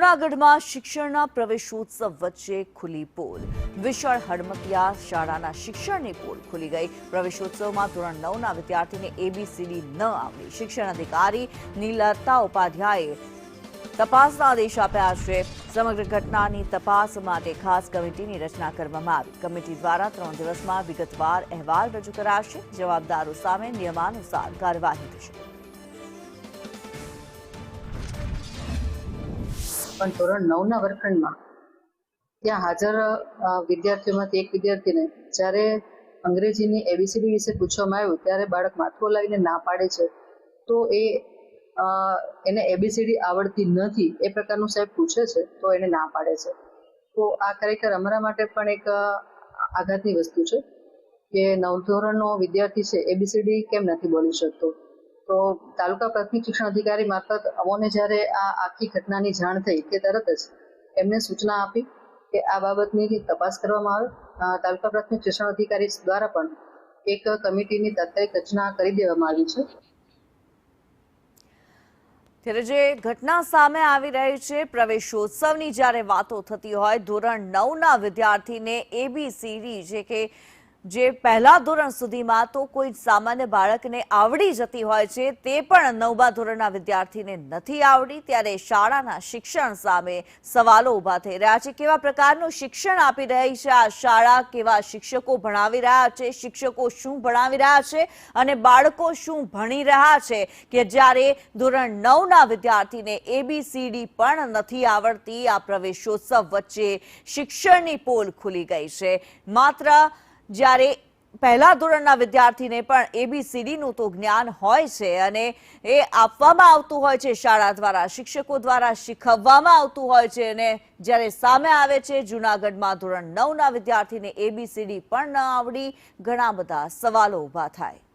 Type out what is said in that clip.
જૂનાગઢમાં શિક્ષણના પ્રવેશોત્સવ વચ્ચે ખુલી પોલ। વિશાળ હડમતિયા શાળાના શિક્ષણની પોલ ખુલી ગઈ। પ્રવેશોત્સવમાં ધોરણ 9ના વિદ્યાર્થીને એબીસીડી ન આવડી। શિક્ષણ અધિકારી નીલતા ઉપાધ્યાયે તપાસના આદેશ આપ્યા છે। સમગ્ર ઘટનાની તપાસ માટે ખાસ કમિટીની રચના કરવામાં આવી। કમિટી દ્વારા 3 દિવસમાં વિગતવાર અહેવાલ રજૂ કરાશે। જવાબદારો સામે નિયમાનુસાર કાર્યવાહી થશે। પણ ધોરણ 9ના વર્ગખંડમાં ત્યાં હાજર વિદ્યાર્થીઓમાંથી એક વિદ્યાર્થીને જ્યારે અંગ્રેજીની એબીસીડી વિશે પૂછવામાં આવ્યું ત્યારે બાળક માથું હલાવીને ના પાડે છે। તો એને એબીસીડી આવડતી નથી એ પ્રકારનું સાહેબ પૂછે છે તો એને ના પાડે છે। તો આ ખરેખર અમારા માટે પણ એક આઘાતની વસ્તુ છે કે 9 ધોરણનો વિદ્યાર્થી છે એબીસીડી કેમ નથી બોલી શકતો। તો તાલુકા પ્રાથમિક શિક્ષણ અધિકારી મારફત અમોને જ્યારે આ આખી ઘટનાની જાણ થઈ કે તરત જ એમને સૂચના આપી કે આ બાબતની તપાસ કરવામાં આવે। તાલુકા પ્રાથમિક શિક્ષણ અધિકારી દ્વારા પણ એક કમિટીની તાત્કાલિક રચના કરી દેવામાં આવી છે। ત્યારે જે ઘટના સામે આવી રહી છે, પ્રવેશોત્સવની જ્યારે વાતો થતી હોય, ધોરણ 9ના વિદ્યાર્થીને એબીસીડી જે પહેલા ધોરણ સુધીમાં તો કોઈ સામાન્ય બાળકને આવડી જતી હોય છે, તે પણ 9મા ધોરણના વિદ્યાર્થીને નથી આવડી। ત્યારે શાળાના શિક્ષણ સામે સવાલો ઊભા થઈ રહ્યા છે। કેવા પ્રકારનું શિક્ષણ આપી રહી છે આ શાળા, કેવા શિક્ષકો ભણાવી રહ્યા છે, શિક્ષકો શું ભણાવી રહ્યા છે અને બાળકો શું ભણી રહ્યા છે કે જ્યારે ધોરણ 9ના વિદ્યાર્થીને એબીસીડી પણ નથી આવડતી। આ પ્રવેશોત્સવ વચ્ચે શિક્ષણની પોલ ખુલી ગઈ છે। માત્ર જ્યારે પહેલા ધોરણના વિદ્યાર્થીને પણ એબીસીડીનું તો જ્ઞાન હોય છે અને એ આપવામાં આવતું હોય છે, શાળા દ્વારા શિક્ષકો દ્વારા શીખવવામાં આવતું હોય છે, અને જ્યારે સામે આવે છે જૂનાગઢમાં ધોરણ 9ના વિદ્યાર્થીને એબીસીડી પણ ન આવડી, ઘણા બધા સવાલો ઊભા થાય।